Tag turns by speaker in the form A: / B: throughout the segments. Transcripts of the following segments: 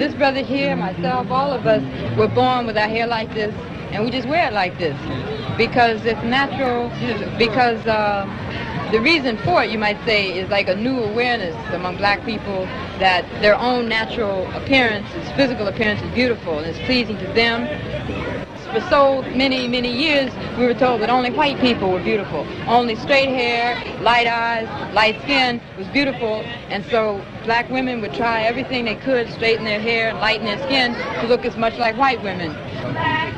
A: This brother here, myself, all of us were born with our hair like this, and we just wear it like this because it's natural, because the reason for it, you might say, is like a new awareness among black people that their own natural appearance, its physical appearance is beautiful and it's pleasing to them. For so many, many years, we were told that only white people were beautiful. Only straight hair, light eyes, light skin was beautiful. And so black women would try everything they could, straighten their hair, lighten their skin to look as much like white women. But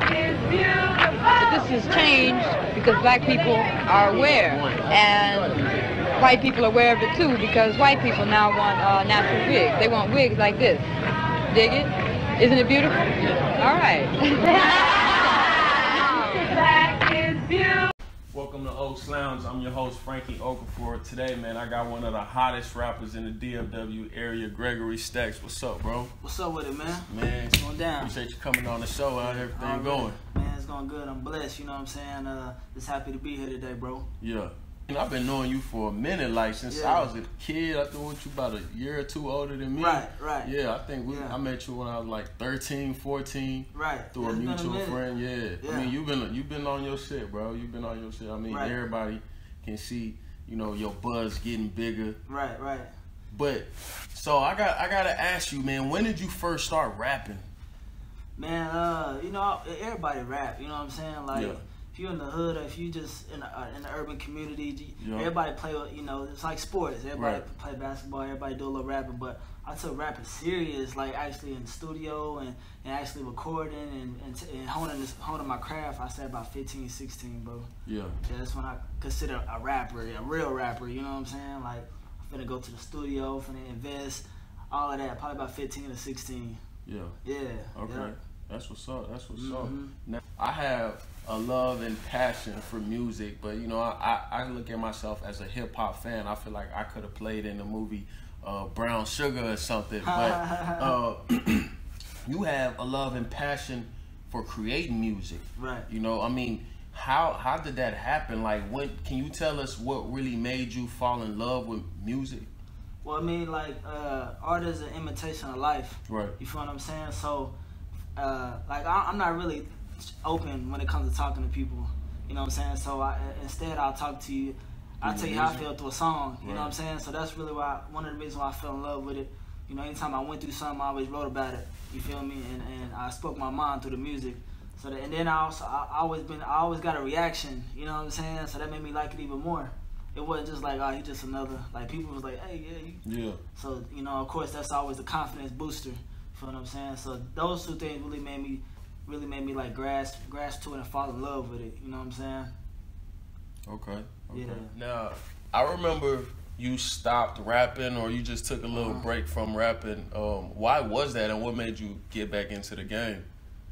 A: this has changed because black people are aware. And white people are aware of it too because white people now want natural wigs. They want wigs like this. Dig it? Isn't it beautiful? All right.
B: Welcome to Oaks Lounge. I'm your host, Frankie Okafor. Today, man, I got one of the hottest rappers in the DFW area, Gregory Stakks. What's up, bro?
C: What's up with it, man?
B: Man,
C: it's going down.
B: Appreciate you coming on the show. How's everything going?
C: Man, it's going good. I'm blessed, you know what I'm saying? Just happy to be here today, bro.
B: Yeah. I've been knowing you for a minute, like since I was a kid. I think you about a year or two older than me.
C: Right.
B: Yeah, I think I met you when I was like 13, 14.
C: Right.
B: Through a mutual friend. Yeah. I mean, you've been on your shit, bro. You've been on your shit. I mean, everybody can see, you know, your buzz getting bigger.
C: Right.
B: But so I gotta ask you, man, when did you first start rapping?
C: Man, you know, everybody rap. You know what I'm saying? Like. Yeah. If you're in the hood or if you just in the urban community, everybody play, you know, it's like sports. Everybody play basketball, everybody do a little rapping. But I took rapping serious, like actually in the studio and actually recording and honing my craft. I said about 15, 16, bro. Yeah, that's when I consider a rapper, a real rapper, you know what I'm saying? Like, I'm finna go to the studio, finna invest, all of that, probably about 15 or 16. Yeah. Okay.
B: Yeah. That's what's up. Now, I have a love and passion for music, but you know, I look at myself as a hip hop fan. I feel like I could have played in the movie Brown Sugar or something. But you have a love and passion for creating music. Right. You know, I mean, how did that happen? Like, can you tell us what really made you fall in love with music?
C: Well, I mean, like, art is an imitation of life. Right. You feel what I'm saying? So. Like I'm not really open when it comes to talking to people, you know what I'm saying? So instead I'll talk to you, I'll tell you how I feel through a song, you know what I'm saying? So that's really one of the reasons why I fell in love with it. You know, anytime I went through something, I always wrote about it, you feel me? And I spoke my mind through the music. So and then I always got a reaction, you know what I'm saying? So that made me like it even more. It wasn't just like, oh, he just another, like people was like, hey, yeah. So, you know, of course that's always a confidence booster. You know what I'm saying? So those two things really made me like grasp to it and fall in love with it. You know what I'm saying?
B: Okay. Yeah. Now, I remember you stopped rapping or you just took a little break from rapping. Why was that and what made you get back into the game?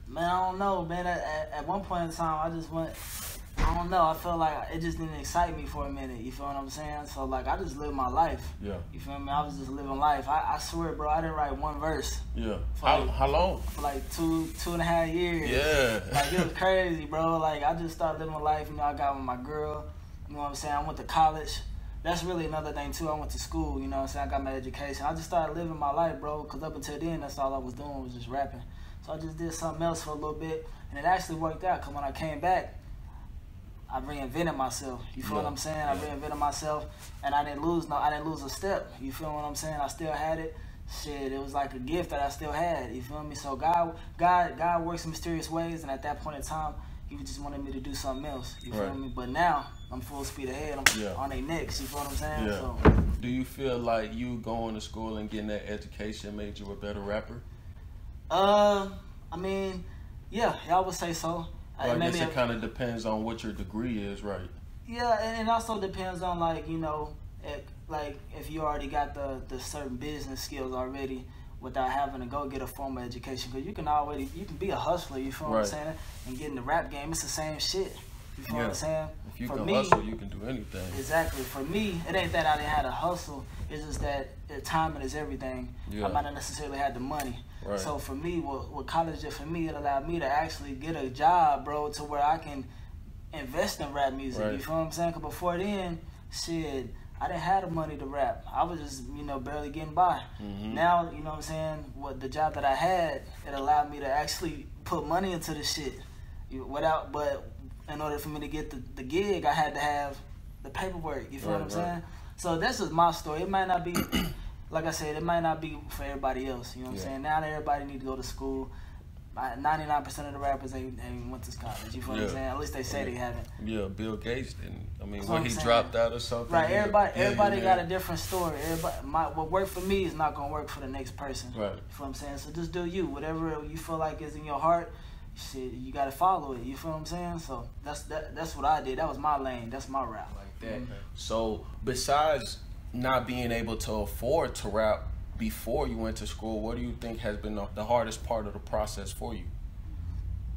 C: Man, I don't know, man. At one point in time, I just went, I don't know, I felt like it just didn't excite me for a minute, you feel what I'm saying? So, like, I just lived my life. Yeah. You feel me? I was just living life. I swear, bro, I didn't write one verse. Yeah.
B: How long?
C: For like two and a half years. Yeah. Like, it was crazy, bro. Like, I just started living my life. You know, I got with my girl. You know what I'm saying? I went to college. That's really another thing, too. I went to school, you know what I'm saying? I got my education. I just started living my life, bro, because up until then, that's all I was doing was just rapping. So I just did something else for a little bit, and it actually worked out, because when I came back, I reinvented myself. You feel what I'm saying? I reinvented myself, and I didn't lose a step. You feel what I'm saying? I still had it. Shit, it was like a gift that I still had. You feel me? So God works in mysterious ways, and at that point in time, He just wanted me to do something else. You feel me? But now I'm full speed ahead. I'm on their necks. You feel what I'm saying? Yeah. So,
B: do you feel like you going to school and getting that education made you a better rapper?
C: I mean, yeah, I would say so.
B: Well, I guess it kind of depends on what your degree is, right?
C: Yeah, and it also depends on, like, you know, like if you already got the certain business skills already without having to go get a formal education. Because you can be a hustler, you feel what I'm saying? And get in the rap game, it's the same shit. You feel what I'm saying?
B: If you can hustle, you can do anything.
C: Exactly. For me, it ain't that I didn't have to hustle. It's just that timing is everything. I might not necessarily have the money. Right. So for me, what college did for me, it allowed me to actually get a job, bro, to where I can invest in rap music. Right. You feel what I'm saying? Because before then, shit, I didn't have the money to rap. I was just, you know, barely getting by. Now, you know what I'm saying, what the job that I had, it allowed me to actually put money into the shit. But in order for me to get the gig, I had to have the paperwork. You feel what I'm saying? So that's just my story. It might not be, like I said, it might not be for everybody else. You know what I'm saying? Now that everybody need to go to school. 99% of the rappers ain't went to college. You feel what I'm saying? At least they say they haven't.
B: Yeah, Bill Gates didn't. I mean, when he dropped out or something.
C: Right. Everybody got a different story. What worked for me is not gonna work for the next person. Right. You feel what I'm saying? So just do you. Whatever you feel like is in your heart, shit, you gotta follow it. You feel what I'm saying? So that's what I did. That was my lane. That's my rap.
B: Like that. So besides not being able to afford to rap before you went to school, what do you think has been the hardest part of the process for you?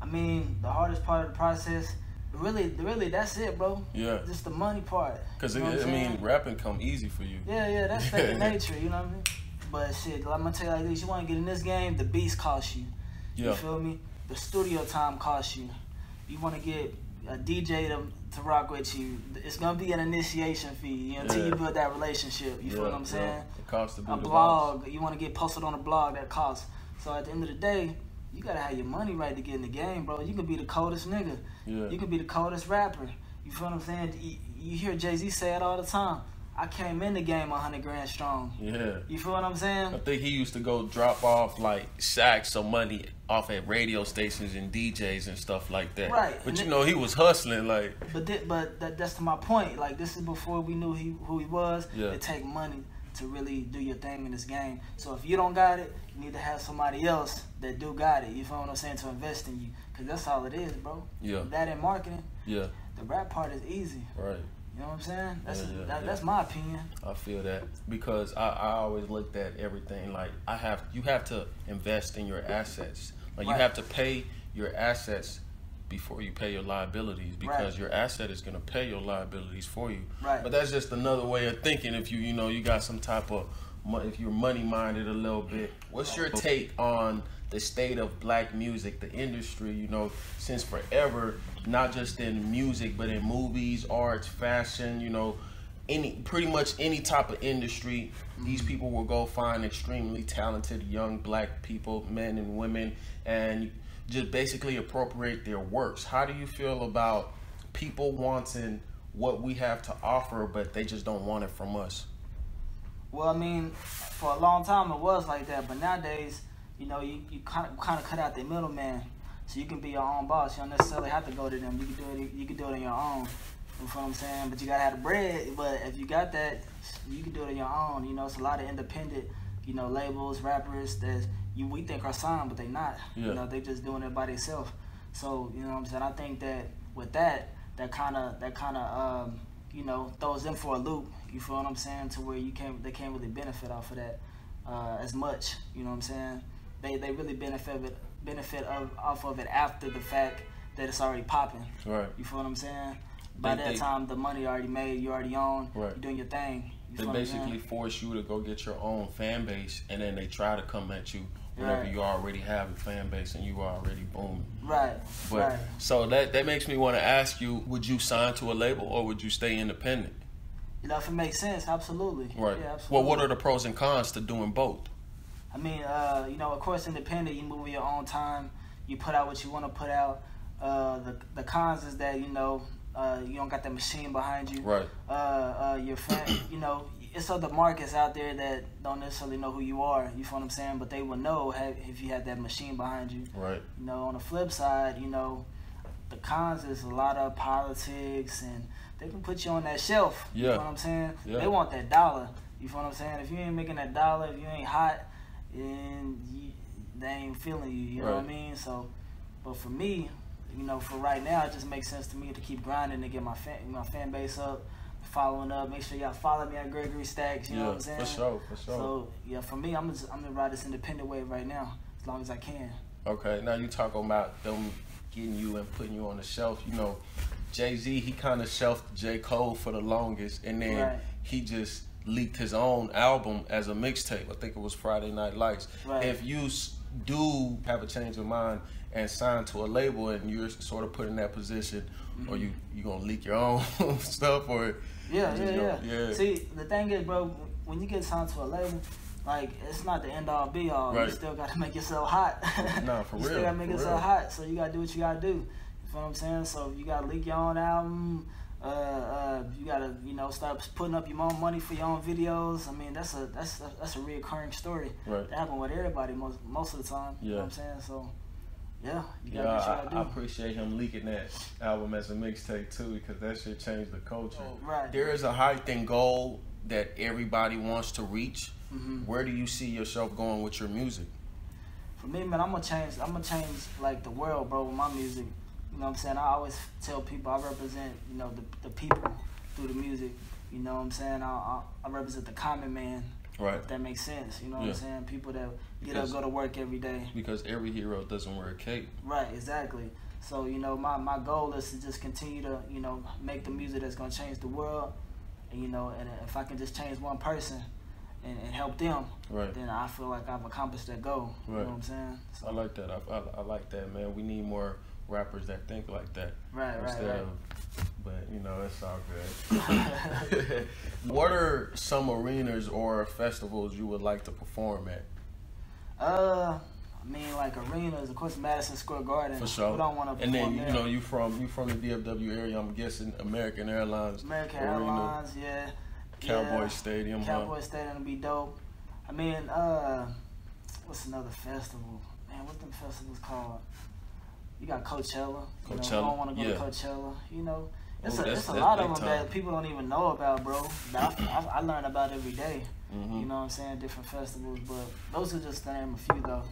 C: I mean, the hardest part of the process, really, that's it, bro. Yeah. Just the money part.
B: Because, I mean, rapping come easy for you.
C: Yeah, that's second nature, you know what I mean? But shit, I'm going to tell you like this, you want to get in this game, the beats cost you. Yeah. You feel me? The studio time costs you. You want to get a DJ to rock with you, it's gonna be an initiation fee until you build that relationship. You feel what I'm saying?
B: It costs to be
C: a blog. You want to get posted on a blog, that costs. So at the end of the day, you gotta have your money right to get in the game, bro. You can be the coldest nigga. Yeah. You can be the coldest rapper. You feel what I'm saying? You hear Jay-Z say it all the time. I came in the game 100 grand strong. Yeah. You feel what I'm saying?
B: I think he used to go drop off like sacks of money off at radio stations and DJs and stuff like that.
C: Right.
B: But you know, he was hustling like.
C: But that's to my point. Like, this is before we knew who he was. Yeah. It take money to really do your thing in this game. So if you don't got it, you need to have somebody else that do got it. You feel what I'm saying? To invest in you, because that's all it is, bro. Yeah. That and marketing. Yeah. The rap part is easy. Right. You know what I'm saying? That's my opinion.
B: I feel that, because I always looked at everything like you have to invest in your assets. Like, you have to pay your assets before you pay your liabilities, because your asset is going to pay your liabilities for you. Right. But that's just another way of thinking. If you got some type of, if you're money minded a little bit. What's your take on the state of black music, the industry, since forever, not just in music, but in movies, arts, fashion, pretty much any type of industry, these people will go find extremely talented young black people, men and women, and just basically appropriate their works. How do you feel about people wanting what we have to offer, but they just don't want it from us?
C: Well, I mean, for a long time it was like that, but nowadays, you kind of cut out the middleman, so you can be your own boss. You don't necessarily have to go to them. You can do it on your own. You know what I'm saying? But you gotta have the bread. But if you got that, you can do it on your own. It's a lot of independent, labels, rappers that we think are signed, but they not. Yeah. They just doing it by themselves. So you know what I'm saying? I think that with that kind of throws them for a loop. You feel what I'm saying? To where they can't really benefit off of that as much. You know what I'm saying? They really benefit off of it after the fact that it's already popping. Right. You feel what I'm saying? By that time, the money already made, you already own, you're doing your thing.
B: They basically force you to go get your own fan base, and then they try to come at you whenever you already have a fan base and you are already booming. Right. But so that makes me want to ask you: would you sign to a label or would you stay independent?
C: If it makes sense, absolutely.
B: Right.
C: Yeah, absolutely.
B: Well, what are the pros and cons to doing both?
C: I mean, of course, independent, you move in your own time. You put out what you want to put out. The cons is that, you don't got that machine behind you. Right. Your fan, it's other markets out there that don't necessarily know who you are. You feel what I'm saying? But they will know if you had that machine behind you. Right. On the flip side, the cons is a lot of politics, and they can put you on that shelf. Yeah. You know what I'm saying? Yeah. They want that dollar. You feel what I'm saying? If you ain't making that dollar, if you ain't hot, and they ain't feeling you. You know what I mean? So, but for me, for right now, it just makes sense to me to keep grinding to get my fan base up, following up. Make sure y'all follow me at Gregory Stakks. You know what I'm saying?
B: For sure.
C: So yeah, for me, I'm gonna ride this independent wave right now as long as I can.
B: Okay, now you talking about them getting you and putting you on the shelf. Jay-Z, he kind of shelved J. Cole for the longest, and then he just leaked his own album as a mixtape. I think it was Friday Night Lights. Right. If you do have a change of mind and sign to a label and you're sort of put in that position, or you gonna leak your own stuff, or
C: Yeah. See, the thing is, bro, when you get signed to a label, like, it's not the end all be all. Right. You still gotta make yourself hot.
B: No, for real.
C: You still gotta make yourself hot, so you gotta do what you gotta do. You feel what I'm saying? So you gotta leak your own album. You gotta, start putting up your own money for your own videos. I mean, that's a reoccurring story. Right. That happen with everybody most of the time. You know what I'm saying? So, yeah, you gotta do what you gotta do.
B: I appreciate him leaking that album as a mixtape too, because that shit changed the culture.
C: Right.
B: There is a height and goal that everybody wants to reach. Where do you see yourself going with your music?
C: For me, man, I'm gonna change like the world, bro, with my music. You know what I'm saying? I always tell people I represent, the people through the music. You know what I'm saying? I represent the common man.
B: Right.
C: If that makes sense. You know what I'm saying? People that get up, go to work every day.
B: Because every hero doesn't wear a cape.
C: Right, exactly. So, my goal is to just continue to, make the music that's gonna change the world. And, and if I can just change one person and help them, then I feel like I've accomplished that goal. You know what I'm saying? So,
B: I like that. I like that, man. We need more rappers that think like that.
C: Right.
B: But, it's all good. What are some arenas or festivals you would like to perform at?
C: I mean, like arenas, of course, Madison Square Garden.
B: For sure.
C: We don't want to
B: perform
C: there.
B: And then, you from the DFW area, I'm guessing American Airlines.
C: American Airlines, yeah.
B: Cowboy Stadium.
C: Cowboy Stadium would be dope. I mean, what's another festival? Man, what's them festivals called? You got Coachella. We don't want to go to Coachella. It's a lot of them that people don't even know about, bro. I learn about every day. You know what I'm saying? Different festivals, but those are just to name a few, though.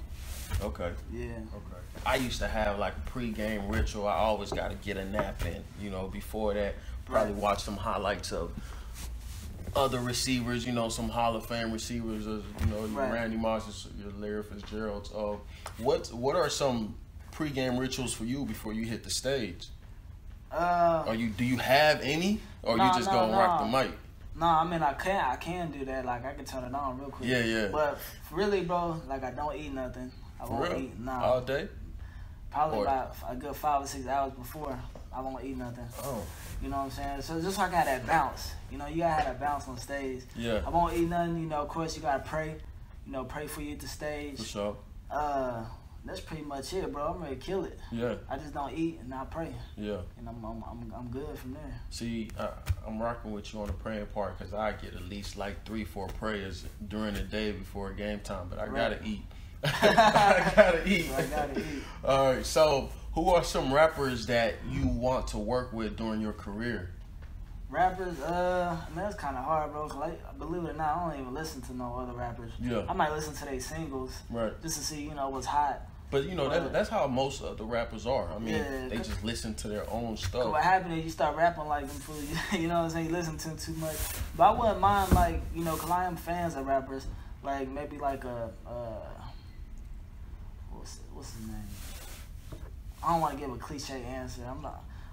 B: Okay.
C: Yeah.
B: Okay. I used to have like a pre-game ritual. I always got to get a nap in. Before that, probably watch some highlights of other receivers. Some Hall of Fame receivers. Your Randy Mosses, your Larry Fitzgeralds. What are some pre-game rituals for you before you hit the stage? Do you have any, or you just go and rock the mic?
C: No, I mean I can do that. Like I can turn it on real quick.
B: Yeah.
C: But really, bro, like I don't eat nothing. I won't eat
B: all day.
C: Probably about a good 5 or 6 hours before. I won't eat nothing.
B: Oh.
C: You know what I'm saying? So just so I can have that bounce. You gotta have that bounce on stage.
B: Yeah.
C: I won't eat nothing. Of course you gotta pray. Pray for you at the stage.
B: For sure.
C: That's pretty much it, bro. I'm ready to kill it.
B: Yeah.
C: I just don't eat and I pray.
B: Yeah.
C: And I'm good from there.
B: See, I'm rocking with you on the praying part because I get at least like 3-4 prayers during the day before game time, but I gotta eat. I gotta eat. All right. So, who are some rappers that you want to work with during your career?
C: Rappers, that's kind of hard, bro. Like, believe it or not, I don't even listen to no other rappers.
B: Yeah.
C: I might listen to their singles, just to see, what's hot.
B: But that's how most of the rappers are. I mean, they just listen to their own stuff.
C: What happened is you start rapping like them fools. You know what I'm saying? You listen to them too much. But I wouldn't mind, like, because I am fans of rappers. Like maybe like what's his name? I don't want to give a cliche answer. I'm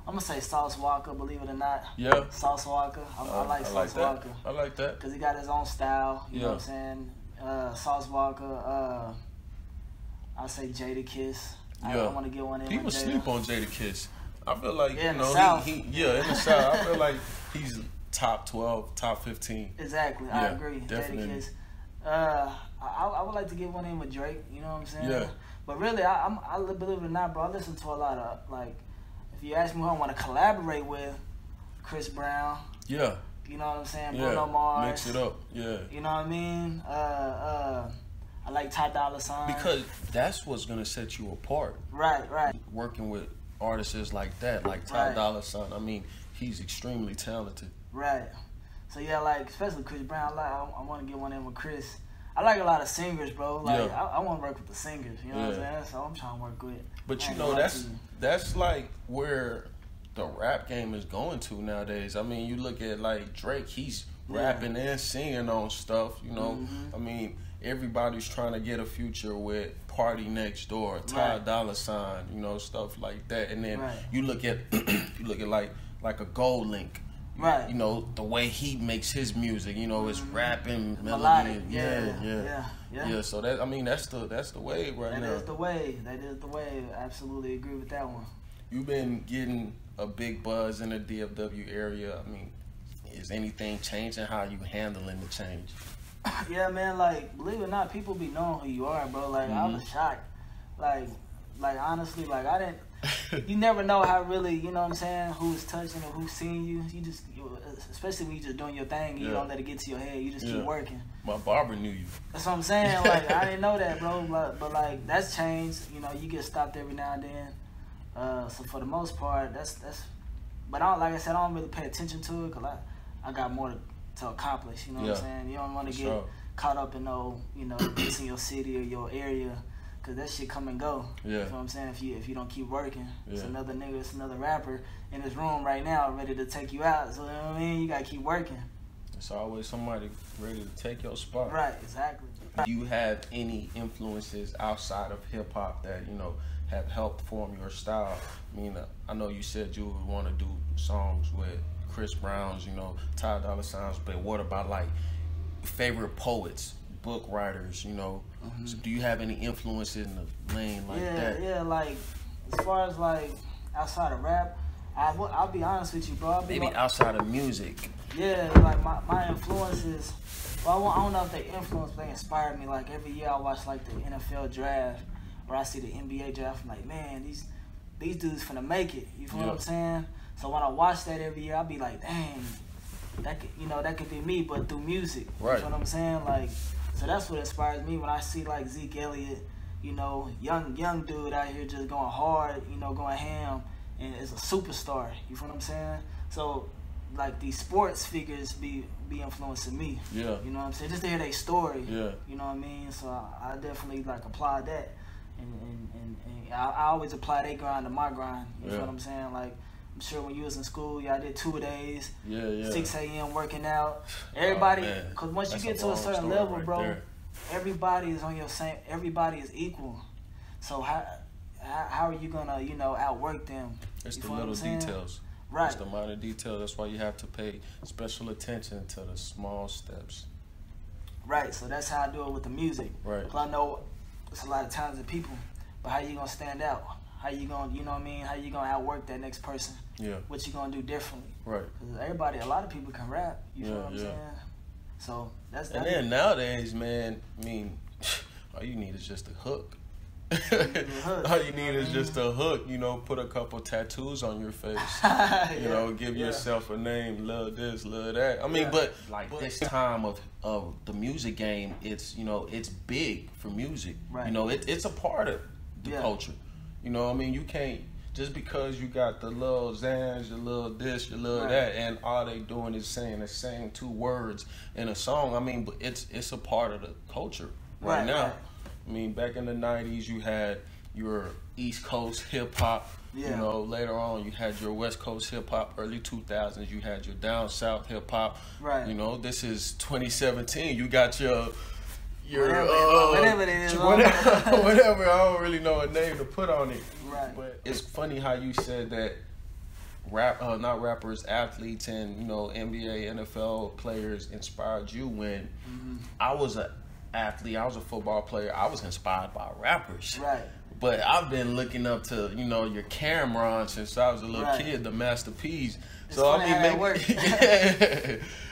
C: gonna say Sauce Walker. Believe it or not.
B: Yeah.
C: Sauce Walker. I like Sauce Walker.
B: I like that.
C: Cause he got his own style. You know what I'm saying? Sauce Walker. I say Jadakiss. I want to get one in.
B: People sleep on Jadakiss. I feel like
C: in the South.
B: in the South. I feel like he's top 12, top 15.
C: Exactly.
B: Yeah,
C: I agree.
B: Definitely.
C: Jadakiss. I would like to get one in with Drake. You know what I'm saying?
B: Yeah.
C: But really, I believe it or not, bro. I listen to a lot of like. If you ask me who I want to collaborate with, Chris Brown.
B: Yeah.
C: You know what I'm saying? Bruno Mars.
B: Mix it up. Yeah.
C: You know what I mean? I like Ty Dolla $ign.
B: Because that's what's gonna set you apart.
C: Right.
B: Working with artists like that, like Ty Dolla $ign. I mean, he's extremely talented.
C: Right. So yeah, like especially Chris Brown. I want to get one in with Chris. I like a lot of singers, bro. Like I want to work with the singers. You know what I'm saying? That's all I'm trying to work with.
B: But that's like where the rap game is going to nowadays. I mean, you look at like Drake. He's rapping and singing on stuff. I mean, everybody's trying to get a future with Party Next Door, Ty Dolla $ign, stuff like that. And then you look at like a Gold Link.
C: Right.
B: The way he makes his music, it's rapping,
C: melodic.
B: Yeah. So that's the wave right now.
C: That is the wave. Absolutely agree with that one.
B: You've been getting a big buzz in the DFW area. I mean, is anything changing? How you handling the change?
C: Yeah, man, like, believe it or not, people be knowing who you are, bro. Like, I was shocked. Like honestly, like, I didn't, you never know how really, you know what I'm saying, who's touching or who's seeing you. You just, especially when you just doing your thing, you don't let it get to your head. You just keep working.
B: My barber knew you.
C: That's what I'm saying. Like, I didn't know that, bro. But like, that's changed. You know, you get stopped every now and then. So for the most part, that's. But like I said, I don't really pay attention to it because I got more to accomplish. You know what I'm saying? You don't want to get caught up in this in your city or your area, because that shit come and go. Yeah. You know what I'm saying? If you don't keep working, it's another nigga, it's another rapper in this room right now ready to take you out. So you know what I mean? You gotta keep working.
B: It's always somebody ready to take your spot.
C: Right. Exactly.
B: Do you have any influences outside of hip hop that have helped form your style? I mean, I know you said you would want to do songs with Chris Brown's, Ty Dolla $ign's, but what about like favorite poets, book writers, So do you have any influences in the lane like that? Yeah,
C: like as far as like outside of rap, I'll be honest with you, bro.
B: Maybe outside of music.
C: Yeah, like my influences, well, I don't know if they influence, but they inspire me. Like every year I watch like the NFL draft, or I see the NBA draft, I'm like, man, these dudes finna make it. You feel what I'm saying? So when I watch that every year, I be like, dang, that could be me, but through music.
B: Right.
C: You know what I'm saying? Like, so that's what inspires me when I see like Zeke Elliott, young dude out here just going hard, going ham, and is a superstar. You feel what I'm saying? So like these sports figures be influencing me.
B: Yeah.
C: You know what I'm saying? Just to hear their story.
B: Yeah.
C: You know what I mean? So I definitely like apply that, and I always apply their grind to my grind. You feel what I'm saying? Like, I'm sure when you was in school, I did 2-a-days, 6 a.m. working out. Everybody, because once you get to a certain level, bro, everybody is on your same. Everybody is equal. So how are you gonna outwork them?
B: It's the little details.
C: Right.
B: It's the minor details. That's why you have to pay special attention to the small steps.
C: Right. So that's how I do it with the music.
B: Right.
C: Because I know it's a lot of talented people, but how you gonna stand out? How you gonna, you know what I mean? How you gonna outwork that next person?
B: Yeah.
C: What you gonna do differently?
B: Right.
C: Because a lot of people can rap. You know what I'm saying? So that's.
B: And then nowadays, man, I mean, all you need is just a hook. All you need is just a hook. Put a couple tattoos on your face. Give yourself a name. Love this, love that. I mean, but this time of the music game, it's it's big for music.
C: Right.
B: It's a part of the culture. I mean, you can't, just because you got the little Zans, your little this, your little that, and all they doing is saying the same 2 words in a song. I mean, but it's a part of the culture right now. Right. I mean, back in the 90s, you had your East Coast hip hop. Yeah. Later on, you had your West Coast hip hop. Early 2000s, you had your down south hip hop.
C: Right.
B: This is 2017. You got your
C: whatever it is,
B: whatever. I don't really know a name to put on it.
C: Right.
B: But it's funny how you said that not rappers, athletes, and NBA, NFL players inspired you. When I was an athlete, I was a football player, I was inspired by rappers.
C: Right.
B: But I've been looking up to your Cameron since I was a little kid, the Master P's. So I mean,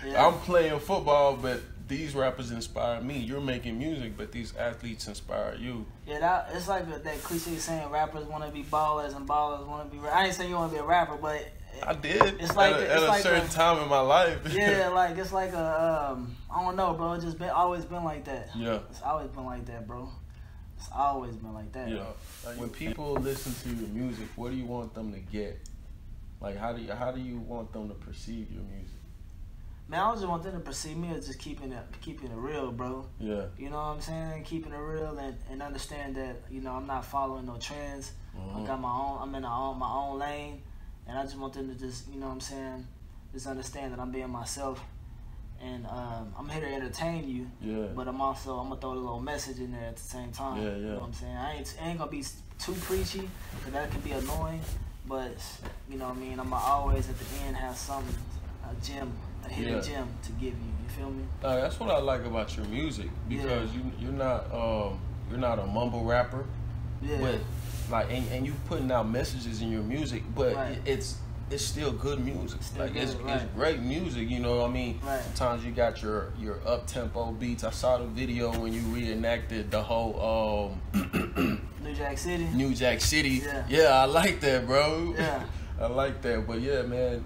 B: maybe I'm playing football, but these rappers inspire me. You're making music, but these athletes inspire you.
C: Yeah, it's like that cliche saying rappers want to be ballers and ballers want to be. I ain't saying you want to be a rapper, but
B: I did.
C: It's like
B: at a certain time in my life.
C: Yeah, like it's like a I don't know, bro. It's just always been like that.
B: Yeah,
C: it's always been like that, bro. It's always been like that.
B: Yeah. When people listen to your music, what do you want them to get? Like, how do you want them to perceive your music?
C: Man, I just want them to perceive me as just keeping it real, bro.
B: Yeah.
C: You know what I'm saying? Keeping it real and understand that, I'm not following no trends. I got my own, I'm in my own lane. And I just want them to just, you know what I'm saying, just understand that I'm being myself. And I'm here to entertain you. Yeah. But I'm going to throw a little message in there at the same time.
B: Yeah, yeah.
C: You know what I'm saying? I ain't going to be too preachy, because that can be annoying. But, you know what I mean, I'm going to always at the end have something, a hidden gem to give you. You feel me?
B: That's what I like about your music, because you're not a mumble rapper.
C: Yeah.
B: But and you putting out messages in your music, but it's it's still good music. Like it's great music, you know what I mean?
C: Right.
B: Sometimes you got your up-tempo beats. I saw the video when you reenacted the whole
C: New Jack City.
B: New Jack City.
C: Yeah,
B: I like that, bro.
C: Yeah.
B: I like that. But yeah, man,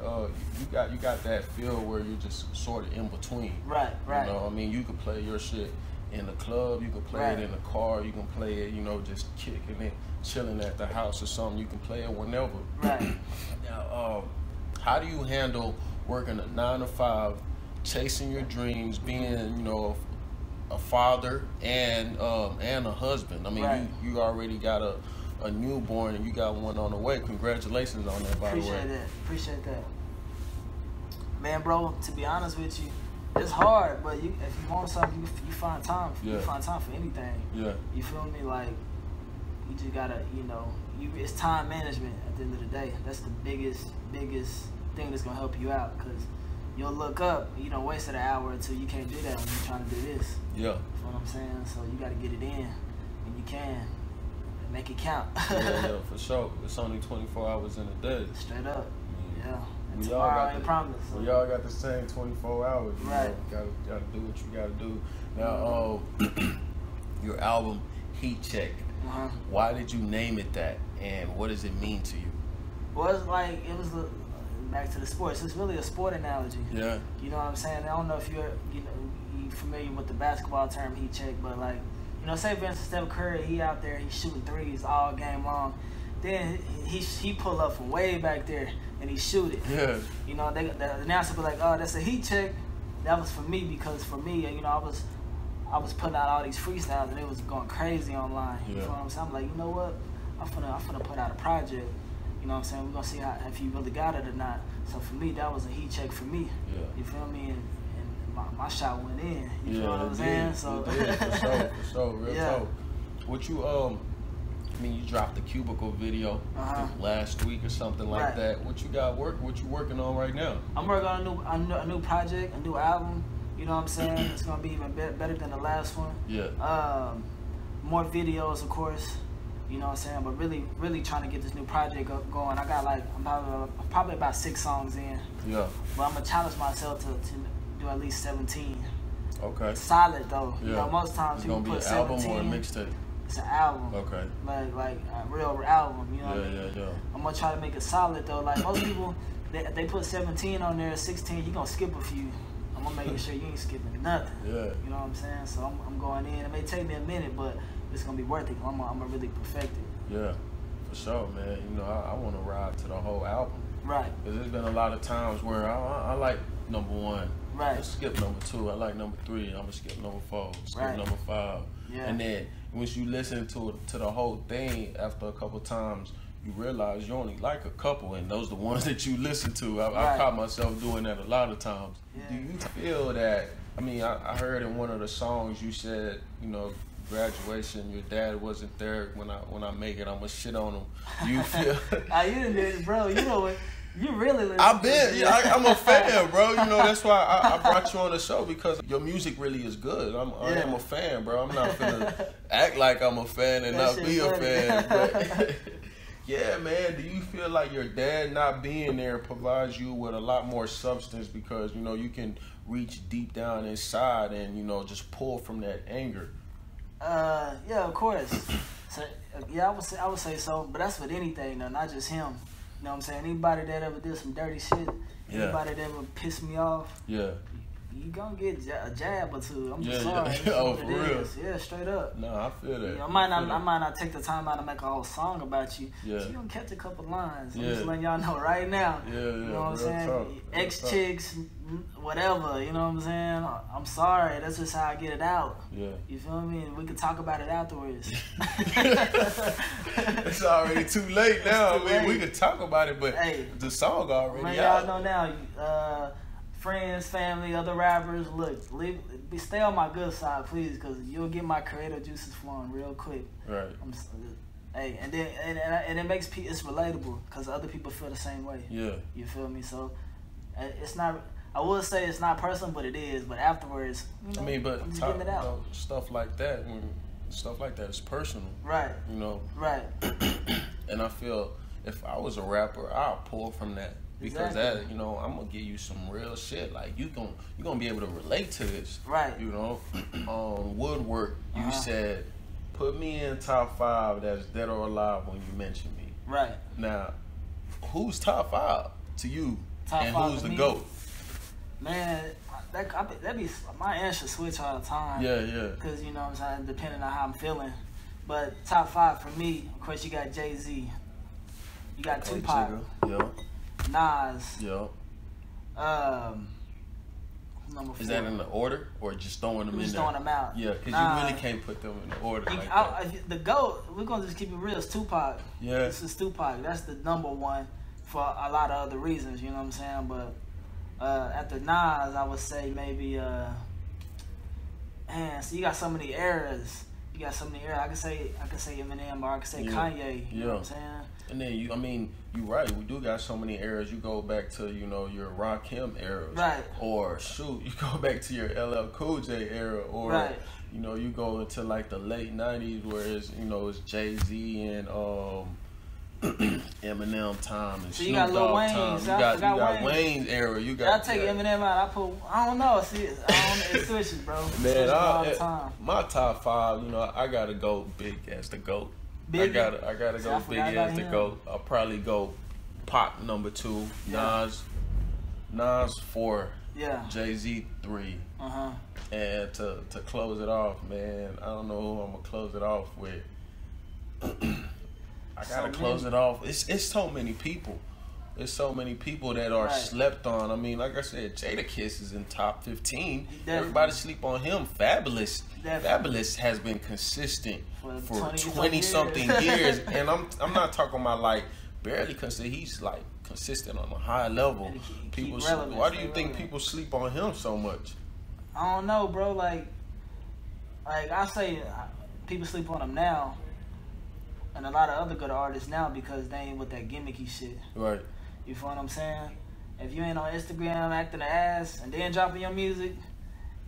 B: you got that feel where you're just sort of in between.
C: Right.
B: You know, I mean, you can play your shit in the club, you can play it in the car, you can play it, you know, just kicking it, chilling at the house or something. You can play it whenever.
C: Right.
B: Now, how do you handle working a 9 to 5, chasing your dreams, being, you know, a father and a husband? I mean, you already got a newborn and you got one on the way. Congratulations on that, by the way.
C: Appreciate that. Man, bro, to be honest with you, it's hard, but if you want something, you find time. You find time for anything.
B: Yeah.
C: You feel me? Like, you just gotta, you know, it's time management at the end of the day. That's the biggest thing that's gonna help you out, because you'll look up, you know, wasted an hour or two. You can't do that when you're trying to do this.
B: Yeah.
C: You know what I'm saying? So you gotta get it in, and you can make it count.
B: yeah, for sure. It's only 24 hours in a day.
C: Straight up. Yeah.
B: We
C: tomorrow, promise.
B: We all got the same 24 hours. You
C: right.
B: know, gotta do what you gotta do. Now, your album, Heat Check. Why did you name it that, and what does it mean to you?
C: Well, it was back to the sports. It's really a sport analogy.
B: Yeah.
C: You know what I'm saying? I don't know if you're familiar with the basketball term heat check, but like, you know, say for instance Steph Curry, he out there, he's shooting threes all game long. Then he pull up from way back there and he shoot it.
B: Yeah.
C: You know, the announcer be like, oh, that's a heat check. That was for me, because for me, you know, I was putting out all these freestyles and it was going crazy online. You know what I'm saying? I'm like, you know what? I'm finna put out a project. You know what I'm saying? We're gonna see if you really got it or not. So for me, that was a heat check for me.
B: Yeah.
C: You feel me? And my shot went in. You feel what I'm saying? So
B: for sure, real talk. What you I mean, you dropped the Cubicle video last week or something like that. What you got What you working on right now?
C: I'm working on a new project, a new album. You know what I'm saying? It's gonna be even better than the last one.
B: Yeah.
C: More videos, of course. You know what I'm saying? But really trying to get this new project going. I got I'm probably about 6 songs in.
B: Yeah.
C: But I'm gonna challenge myself to do at least 17.
B: Okay.
C: Solid though.
B: Yeah.
C: You know, most times people put 17.
B: It's gonna be an album or a mixtape?
C: It's an album.
B: Okay.
C: Like a real album. You know what I mean?
B: Yeah.
C: I'm gonna try to make it solid though. Like most people, they put 17 on there, 16. You gonna skip a few. I'm gonna make sure you ain't skipping nothing.
B: Yeah.
C: You know what I'm saying? So I'm going in. It may take me a minute, but it's gonna be worth it. I'm gonna really perfect it.
B: Yeah, for sure, man. You know, I want to ride to the whole album.
C: Right.
B: Because there's been a lot of times where I like number 1.
C: Right.
B: Let's skip number 2. I like number 3. I'm gonna skip number 4. Skip number 5.
C: Yeah.
B: And then once you listen to the whole thing after a couple times, you realize you only like a couple, and those are the ones that you listen to. I caught myself doing that a lot of times. Yeah. Do you feel that? I mean, I heard in one of the songs you said, you know, graduation, your dad wasn't there. When I make it, I'ma shit on him. You feel?
C: You didn't do it, bro. You know what? You really listen.
B: I've been. Yeah, I'm a fan, bro. You know, that's why I brought you on the show, because your music really is good. I am a fan, bro. I'm not gonna act like I'm a fan and not be a fan. But yeah, man. Do you feel like your dad not being there provides you with a lot more substance, because you know you can reach deep down inside and you know just pull from that anger?
C: Yeah, of course. So yeah, I would say so. But that's with anything, though, not just him. You know what I'm saying? Anybody that ever did some dirty shit, anybody that ever pissed me off, you gonna get a jab or two. I'm just sorry.
B: Oh, for real?
C: Yeah, straight up.
B: No, I feel that.
C: You know, I might not take the time out to make a whole song about you.
B: Yeah.
C: So you gonna catch a couple lines. I'm just letting y'all know right now.
B: Yeah.
C: You know what I'm saying?
B: Talk.
C: Ex-chicks, whatever. You know what I'm saying? I'm sorry. That's just how I get it out.
B: Yeah.
C: You feel me? We can talk about it afterwards.
B: It's already too late now. I mean, we could talk about it, but the song already out.
C: Y'all know now. Friends, family, other rappers, look, stay on my good side, please, because you'll get my creative juices flowing real quick.
B: Right.
C: And then it makes it's relatable, because other people feel the same way.
B: Yeah.
C: You feel me? So it's not. I would say it's not personal, but it is. But afterwards, you know,
B: I mean, but
C: I'm just getting it out.
B: You know, stuff like that is personal.
C: Right.
B: You know.
C: Right.
B: And I feel if I was a rapper, I'll pull from that because that, you know, I'm gonna give you some real shit. Like you're gonna be able to relate to this,
C: right?
B: You know, woodwork. You said put me in top 5 that's dead or alive when you mention me.
C: Right.
B: Now, who's top 5 to you, and who's the GOAT?
C: Man, that be my answer switch all the time.
B: Yeah, yeah.
C: Because you know what I'm saying, depending on how I'm feeling. But top 5 for me, of course, you got Jay-Z. You got Tupac.
B: Yeah.
C: Nas.
B: Yeah.
C: Number 4.
B: Is that in the order or just throwing them in there?
C: Just throwing them out.
B: Yeah, because you really can't put them in the order like that.
C: The GOAT, we're going to just keep it real, it's Tupac.
B: Yeah.
C: This is Tupac. That's the number 1 for a lot of other reasons, you know what I'm saying? But after Nas, I would say maybe, man, so you got so many eras. You got so many eras. I can say Eminem, or I can say Kanye, you know what I'm saying?
B: And then you're right. We do got so many eras. You go back to, you know, your Rakim era,
C: right?
B: Or shoot, you go back to your LL Cool J era, or
C: right.
B: You know, you go into like the late '90s where it's, you know, it's Jay-Z and Eminem time and
C: so
B: Snoop Dogg time.
C: You
B: got Wayne's era. You got.
C: I take Eminem out. I don't know. See, it switches, bro.
B: Man, my top 5. You know, I gotta go Big as the GOAT. Biggie? I gotta go Big as the GOAT. I'll probably go Pac number 2, Nas 4, Jay-Z 3. And to close it off, man, I don't know who I'm gonna close it off with. I gotta close it off. It's so many people. There's so many people that are slept on. I mean, like I said, Jadakiss is in top 15. Everybody sleep on him. Fabulous. Fabulous has been consistent for 20-something years. And I'm not talking about like barely consistent. He's like consistent on a high level. People, why do you think people sleep on him so much?
C: I don't know, bro. Like I say, people sleep on him now, and a lot of other good artists now because they ain't with that gimmicky shit. Right. You feel what I'm saying? If you ain't on Instagram acting an ass and then dropping your music,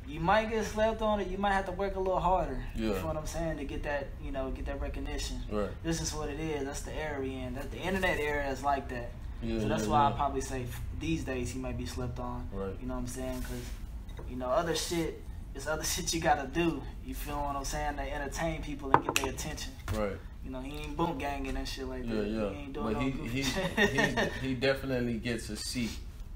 C: you might get slept on, or you might have to work a little harder. Yeah. You feel what I'm saying? To get that, you know, get that recognition. Right. This is what it is. That's the era we in. That the internet era is like that. Yeah, so that's why I probably say these days he might be slept on. Right. You know what I'm saying? Because, you know, other shit is other shit you gotta do. You feel what I'm saying? To entertain people and get their attention. Right. You know, he ain't boom ganging and shit like that. Yeah. He ain't doing
B: he definitely gets a seat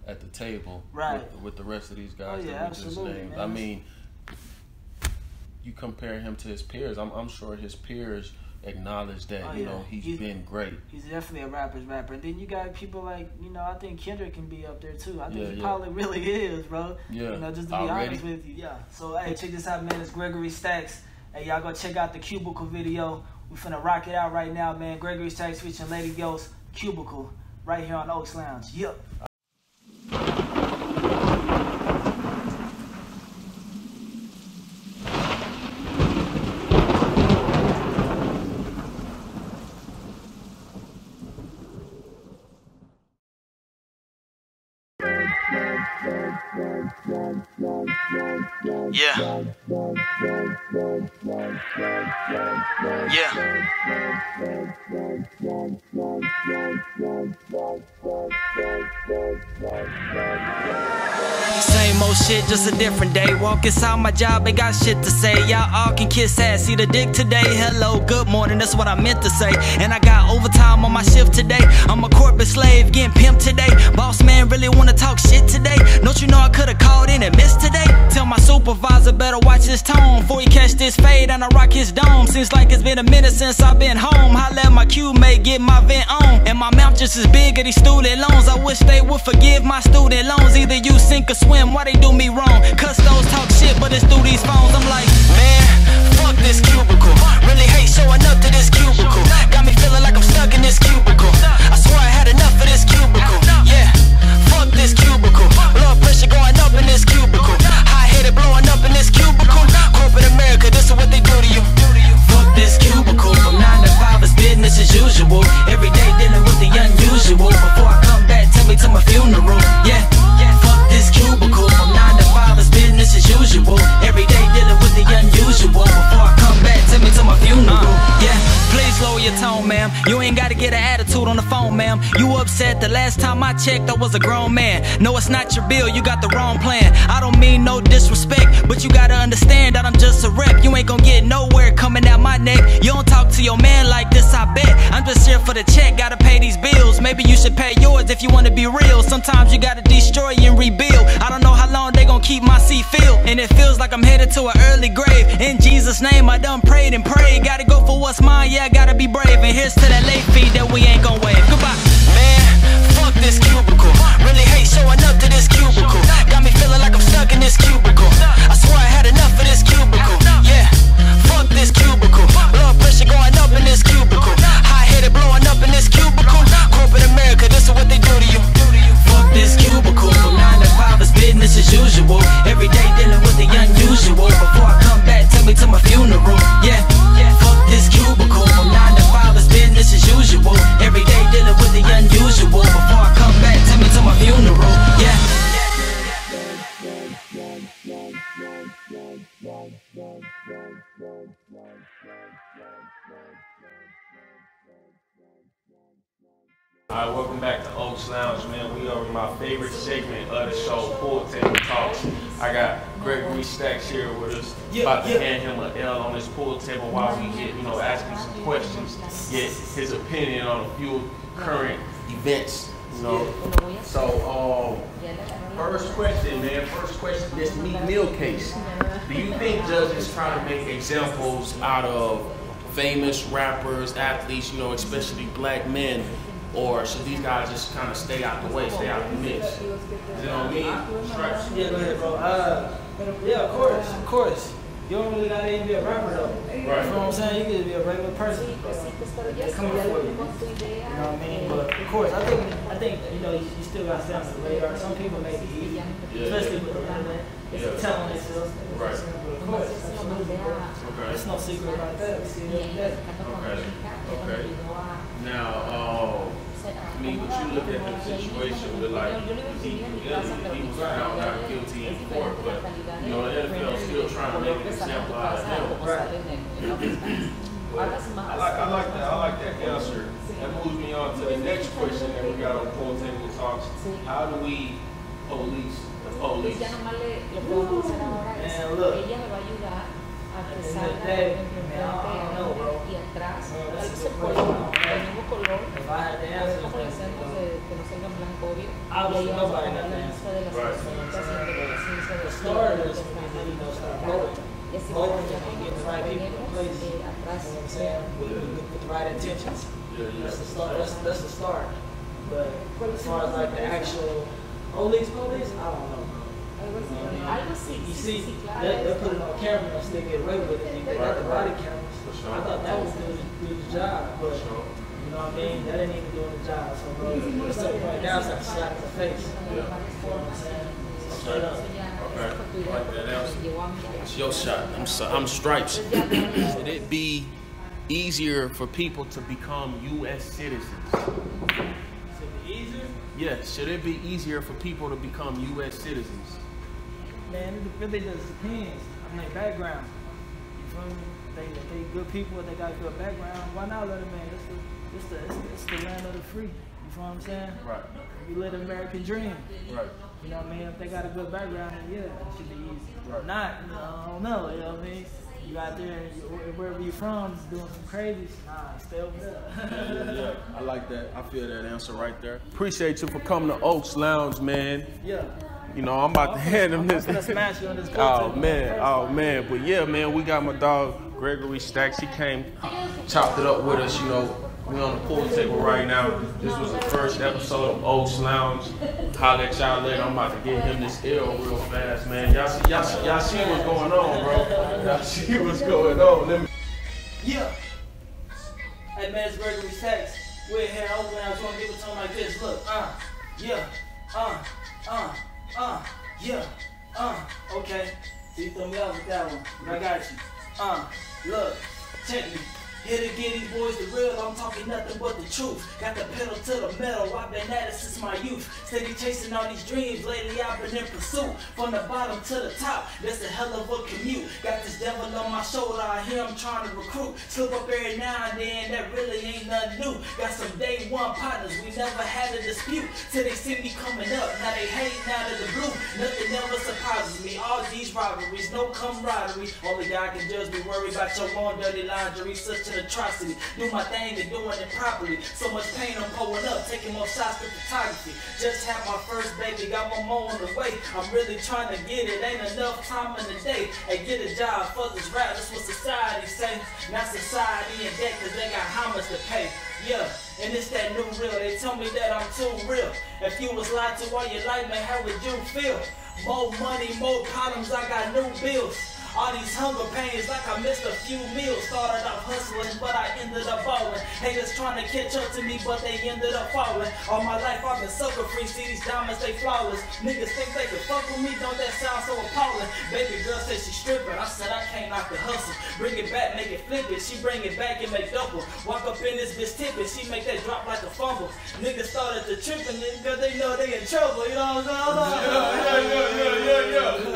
B: at the table, right, with the rest of these guys that we just named. Man. I mean, you compare him to his peers. I'm sure his peers acknowledge that. You know, he's been great. He's
C: definitely a rapper's rapper. And then you got people like, you know, I think Kendrick can be up there too. I think he probably really is, bro. Yeah. You know, just to be honest with you. Yeah. So hey, check this out, man. It's Gregory Stakks. Hey, y'all go check out the Cubicle video. We finna rock it out right now, man. Gregory Stakks featuring Lady Ghost, Cubicle, right here on Oaks Lounge. Yep. Yeah. Same old shit, just a different day. Walk inside my job, ain't got shit to say. Y'all all can kiss ass, see the dick today. Hello, good morning, that's what I meant to say. And I got overtime on my shift today. I'm a corporate slave, getting pimped today. Boss man really wanna talk shit today. Don't you know I could've called in and missed today? Tell my supervisor better watch his tone before he catch this fade and I rock his dome. Seems like it's been a minute since I've been home. I let my Q-mate get my vent on. And my mouth just as big as these student loans. I wish they would forgive my student loans. Either you sink or swim, why they do me wrong? Custos talk shit, but it's through these phones. I'm like, man, fuck this cubicle. Really hate showing up to this cubicle. Got me feeling like I'm stuck in this cubicle. I swear I had enough of this cubicle. Yeah, fuck this cubicle. Blood pressure going up in this cubicle. High-headed blowing up in this cubicle. Corporate America, this is what they do to you. Fuck this cubicle. From 9 to 5 is business as usual. Every day dealing with the unusual. Before I come back, take me to my funeral. Yeah, fuck this cubicle. From 9 to 5 is business as usual. Every day dealing with the unusual. Before I come back, take me to my funeral. Yeah, please lower your tone.
D: tone, ma'am. You ain't gotta get an attitude on the phone, ma'am. You upset the last time I checked, I was a grown man. No, it's not your bill, you got the wrong plan. I don't mean no disrespect, but you gotta understand that I'm just a rep. You ain't gon' get nowhere coming out my neck. You don't talk to your man like this, I bet. I'm just here for the check, gotta pay these bills. Maybe you should pay yours if you wanna be real. Sometimes you gotta destroy and rebuild. I don't know how long they gon' keep my seat filled, and it feels like I'm headed to an early grave. In Jesus' name, I done prayed and prayed. Gotta go for what's mine, yeah, I gotta be brave. And here's to that late fee that we ain't gon' waive. Goodbye. Man, fuck this cubicle. Really hate showing up to this cubicle. Got me feeling like I'm stuck in this cubicle. I swear I had enough of this cubicle. Yeah, fuck this cubicle. Blood pressure going up in this cubicle. High-headed blowing up in this cubicle. Corporate America, this is what they do to you. Fuck this cubicle. From 9 to 5 is business as usual. Every day dealing with the unusual. Before I come back, take me to my funeral. Yeah, fuck this cubicle. From 9 to 5 is business as usual. Every day dealing with the unusual. Before I come back, take me to my funeral. Yeah.
B: Alright, welcome back to Oaks Lounge, man. We are in my favorite segment of the show, Pool Table Talks. I got Gregory Stakks here with us. About to hand him an L on his pool table while we get, asking some questions, get his opinion on a few current events, So, first question, man. This Meek Mill case. Do you think judges try to make examples out of famous rappers, athletes, especially black men? Or should these guys just kind of stay out the way, stay out the mix? You know what I mean? Stripes?
C: Yeah, go ahead, bro. Yeah, of course. You don't really gotta even be a rapper though. Right. You know what I'm saying? You could be a regular person. They're coming for you. You know what I mean? But of course, I think you still gotta stay on the radar. Some people may be easy, especially with the internet. It's telling themselves.
B: Right.
C: But of course, there's no secret about that. We see it every day.
B: Okay. Now, when you look at the situation with he was found not guilty in court, but the NFL is still trying to make an example out of him. I like that answer. That moves me on to the next question that we got on Pool Table Talks. How do we police the police?
C: Man, look. At the end of the day, man, I don't know, bro. That's a good question. If I had the answer, obviously nobody got the answer. Right. For starters, we need to start voting. Voting and getting the right people in place. You know what I'm saying? With the right intentions. That's the start. That's the start. But as far as like the actual police, I don't know. You see, they're putting on camera and still get away with it. They got the body cameras. I thought that was doing the job, but you know what I mean? That ain't even doing the job. So, bro, it's up right now, it's like a slap in the face. You know what I'm saying? Straight up.
B: Okay. Like that answer. It's your shot. I'm Stripes. Should it be easier for people to become U.S. citizens?
C: Should it be easier?
B: Yeah. Should it be easier for people to become U.S. citizens?
C: Man, it really just depends on their background. You feel me? If they good people, if they got a good background, why not let them in? It's the land of the free. You feel what I'm saying?
B: Right.
C: We live the American dream.
B: Right.
C: You know what I mean? If they got a good background, then yeah, it should be easy.
B: Right.
C: Not, I don't know, you know what I mean? You out there, wherever you from, doing some crazy, stay over there.
B: Yeah. I like that. I feel that answer right there. Appreciate you for coming to Oaks Lounge, man.
C: Yeah.
B: I'm about to hand him this.
C: I'm gonna smash you on this.
B: Oh man. But yeah, man, we got my dog Gregory Stakks. He came, chopped it up with us. We on the pool table right now. This was the first episode of Oaks Lounge. Holla at y'all later. I'm about to get him this L real fast, man. Y'all see what's going on, bro. Y'all see what's going on.
C: Yeah. Hey man, it's Gregory Stakks. We're here in Oakland. I was gonna give it to him like this. Look, okay. So you throw me out with that one, but I got you. Look, check me.
E: Here to get these boys the real, I'm talking nothing but the truth. Got the pedal to the metal, I've been at it since my youth. Steady chasing all these dreams, lately I've been in pursuit. From the bottom to the top, that's a hell of a commute. Got this devil on my shoulder, I hear I'm trying to recruit. Slip up every now and then, that really ain't nothing new. Got some day one partners, we never had a dispute. Till they see me coming up, now they hating out of the blue. Nothing ever surprises me, all these rivalries, no camaraderie. Only God can judge me, worry about your own dirty laundry. Such an atrocity, do my thing and doing it properly. So much pain I'm pulling up, taking more shots for photography. Just had my first baby, got one more on the way. I'm really trying to get it, ain't enough time in the day. Hey, get a job, fuck this rap, that's what society say. Now society in debt cause they got how much to pay. Yeah, and it's that new real, they tell me that I'm too real. If you was lied to all your life, man, how would you feel? More money, more problems, I got new bills. All these hunger pains like I missed a few meals. Started off hustling, but I ended up balling. Haters trying to catch up to me, but they ended up falling. All my life I've been sucker free, see these diamonds, they flawless. Niggas think they can fuck with me, don't that sound so appalling? Baby girl said she stripping, I said I can't knock the hustle. Bring it back, make it flip it, she bring it back and make double. Walk up in this bitch tipping, she make that drop like a fumble. Niggas started to tripping, cause they know they in trouble, you know what I'm saying?